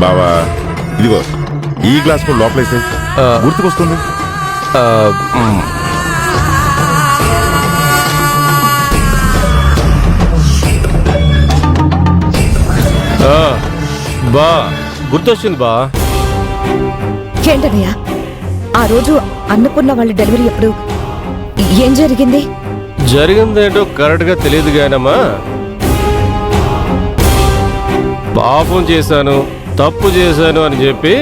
బావా ఇదిగో ఈ గ్లాస్ కూడా లోపలేసే గుర్తుకొస్తుంది. బా గుర్తొచ్చింది బా. ఏంటన్నయ్య ఆ రోజు అన్నపూర్ణ వాళ్ళ డెలివరీ ఎప్పుడు ఏం జరిగింది? జరిగిందేంటో కరెక్ట్ గా తెలియదు గానమ్మా, పాపం చేశాను తప్పు చేశాను అని చెప్పి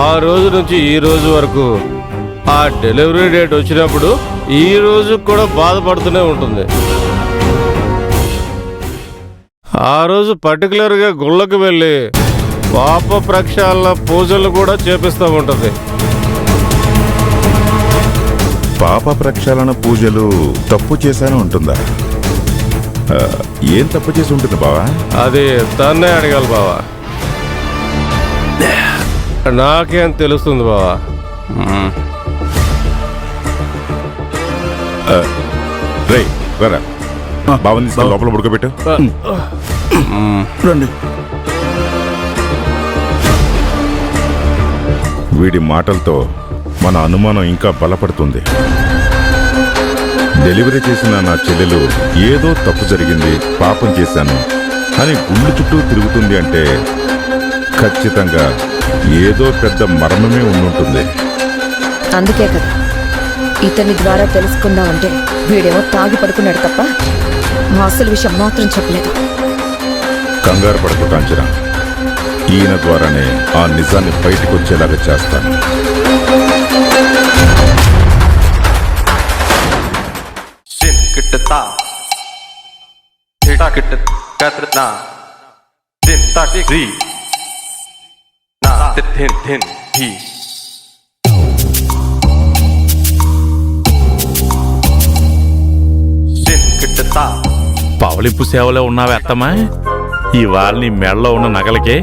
ఆ రోజు నుంచి ఈ రోజు వరకు ఆ డెలివరీ డేట్ వచ్చినప్పుడు ఈ రోజు కూడా బాధపడుతూనే ఉంటుంది. ఆ రోజు పర్టికులర్గా గుళ్ళకు వెళ్ళి పాప ప్రక్షాళన పూజలు కూడా చేపిస్తూ ఉంటుంది. పాప ప్రక్షాళన పూజలు తప్పు చేశాను ఉంటుందా? ఏం తప్పు చేసి ఉంటుంది బావా? అది తన్నే అడగాలి బావా, నాకేం తెలుస్తుంది బావా. రే రా బావని తీసుకెళ్ళి లోపల ఉడకబెట్టు. రండి. వీడి మాటలతో మన అనుమానం ఇంకా బలపడుతుంది. డెలివరీ చేసిన నా చెల్లెలు ఏదో తప్పు జరిగింది, పాపం చేశాను అని గుళ్ళు చుట్టూ తిరుగుతుంది అంటే ఖచ్చితంగా ఏదో పెద్ద మర్మమే ఉండుంటుంది. అందుకే కదా ఇతని ద్వారా తెలుసుకుందామంటే వీడేమో తాగి పడుకున్నాడు తప్ప అసలు విషయం మాత్రం చెప్పలేదు. కంగారు పడకు కాంచన, ఈయన ద్వారానే ఆ నిజాన్ని బయటకు వచ్చేలాగా చేస్తాను. పవలింపు సేవలో ఉన్నావే అత్తమ్మా, ఇవాళ నీ మెడలో ఉన్న నగలకే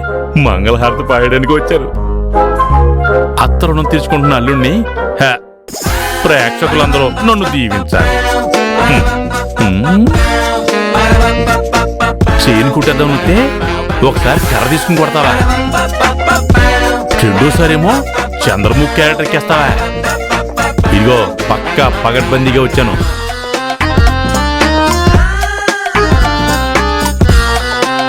మంగళహారతి పాయడానికి వచ్చారు. అత్త రుణం తీర్చుకుంటున్న అల్లుణ్ణి ప్రేక్షకులందరూ నన్ను దీవించాలి. చేను కుట్టేద్దాం వస్తే ఒకసారి కర్ర తీసుకుని కొడతావా? రెండోసారేమో చంద్రముఖి క్యారెక్టర్కి వేస్తావా? ఇదిగో పక్కా పగడ్బందీగా వచ్చాను.